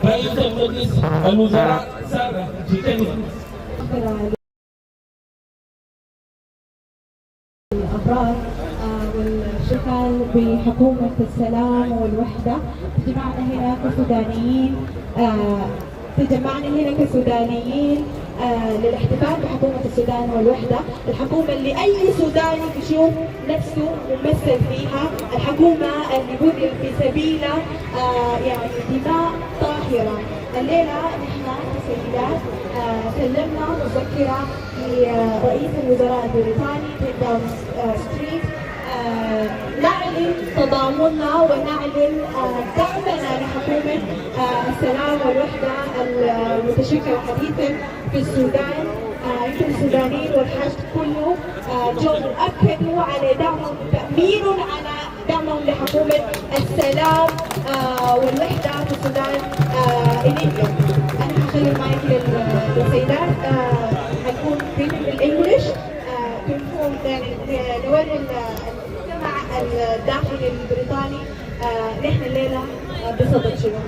رئيس مجلس الوزراء سابق جيتني الأبرار والشغال بحكومة السلام والوحدة. تجمعنا هنا كسودانيين للاحتفال بحكومة السودان والوحدة، الحكومة اللي أي سوداني يشوف نفسه ممثل فيها، الحكومة اللي بذل في سبيلها يعني دماء طاهرة. الليلة نحن كسيدات سلمنا مذكرة لرئيس الوزراء البريطاني داون ستريت نعلن تضامننا ونعلن دعمنا لحكومة السلام والوحدة المتشكلة حديثا في السودان. يمكن السودانيين والحشد كله جو أكدوا على دعمهم، تأمين على دعمهم لحكومة السلام والوحدة في السودان إليكم. أنا هخلي المايك للسيدات، حيكون بالإنجليش بنكون نوري المجتمع الداخلي البريطاني نحن الليلة بصدد شنو.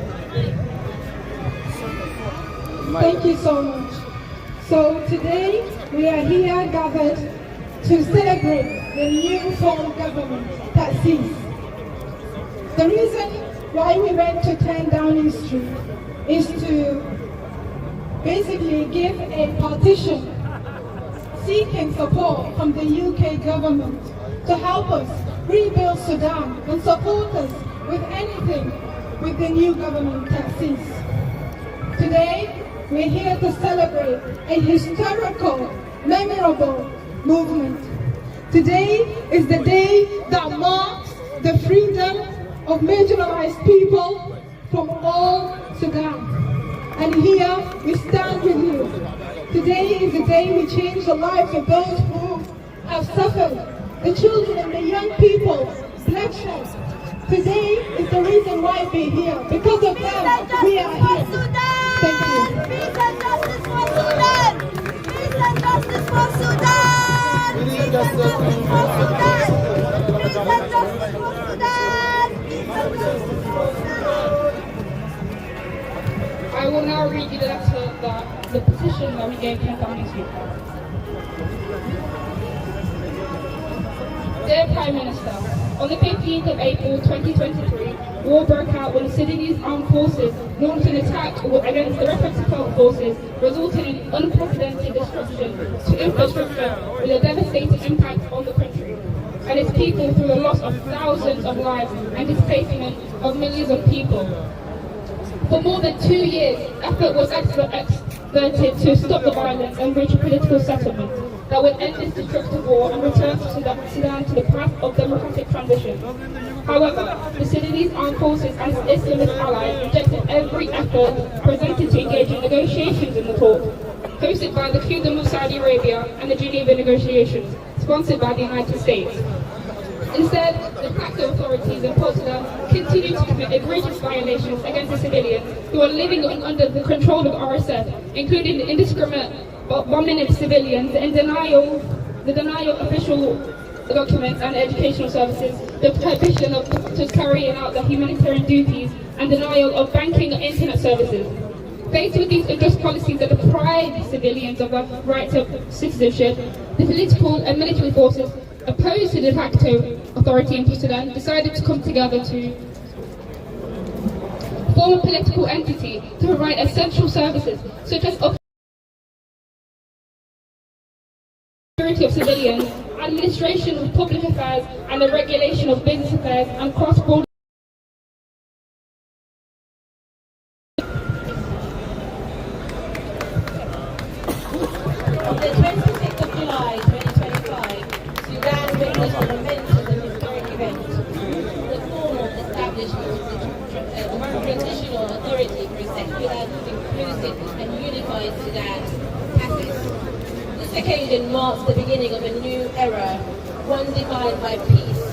Thank you so much. So today we are here gathered to celebrate the new form government, Ta'sis. The reason why we went to 10 Downing Street is to basically give a partition seeking support from the UK government to help us rebuild Sudan and support us with anything with the new government Ta'sis. Today, we're here to celebrate a historical, memorable movement. Today is the day that marks the freedom of marginalized people from all Sudan. And here we stand with you. Today is the day we change the lives of those who have suffered, the children and the young people, bloodshed. Today is the reason why we're here. Because of them, we are here. Thank you. Peace and justice for Sudan! Peace and justice for Sudan! Peace and justice for Sudan! Peace and justice for Sudan! Peace and justice for Sudan! I will now read you the petition that we gave 10 Downing Street. Dear Prime Minister, on the 15th of April 2023, war broke out when the Sudanese armed forces launched an attack against the Rapid Support Forces, resulting in unprecedented destruction to infrastructure with a devastating impact on the country and its people through the loss of thousands of lives and displacement of millions of people. For more than 2 years, effort was exerted to stop the violence and reach a political settlement that would end this destructive war and return Sudan to the path of democratic transition. However, the Sudanese armed forces and its Islamist allies rejected every effort presented to engage in negotiations in the talks, hosted by the Kingdom of Saudi Arabia and the Geneva negotiations, sponsored by the United States. Instead, the de facto authorities in Port Sudan continue to commit egregious violations against the civilians who are living under the control of RSF, including the indiscriminate bombing of civilians, and the denial of official documents and educational services, the prohibition of to carrying out the humanitarian duties, and denial of banking and internet services. Faced with these unjust policies that deprive civilians of the right to citizenship, the political and military forces opposed to the de facto authority in Sudan decided to come together to form a political entity to provide essential services such as security of civilians, administration of public affairs, and the regulation of business affairs and cross-border. On the 26th of July 2025, Sudan witnessed a momentous and historic event, the formal establishment of the transitional authority for a secular, inclusive and unified Sudan, TASIS. This occasion marks the beginning of a new era, one defined by peace,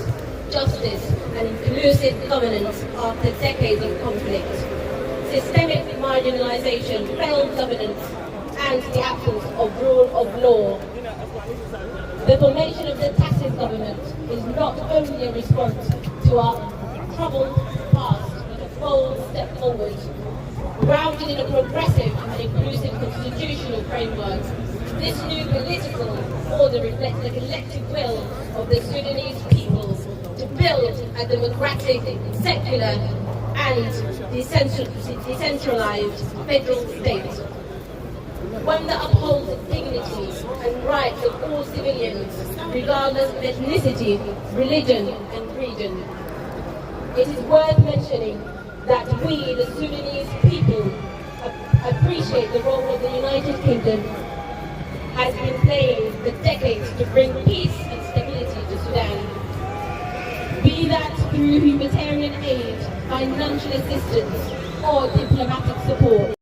justice and inclusive governance after decades of conflict, systemic marginalization, failed governance, and the absence of rule of law. The formation of the TASIS government is not only a response to our troubled past, but a bold step forward grounded in a progressive and inclusive constitutional framework. This new political order reflects the collective will of the Sudanese people to build a democratic, secular, and decentralized federal state, one that upholds the dignity and rights of all civilians, regardless of ethnicity, religion, and region. It is worth mentioning that we, the Sudanese people, appreciate the role of the United Kingdom has been playing for decades to bring peace and stability to Sudan. Be that through humanitarian aid, financial assistance, or diplomatic support.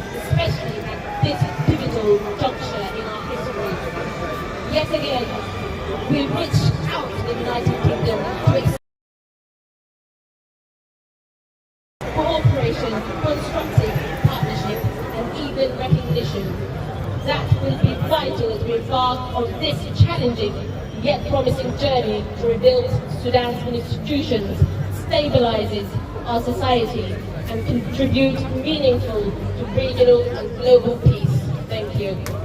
Especially at this pivotal juncture in our history. Yet again, we reach out to the United Kingdom to extend cooperation, constructive partnership, and even recognition. That will be vital as we embark on this challenging yet promising journey to rebuild Sudan's institutions, stabilizes our society, and contribute meaningful to regional and global peace. Thank you.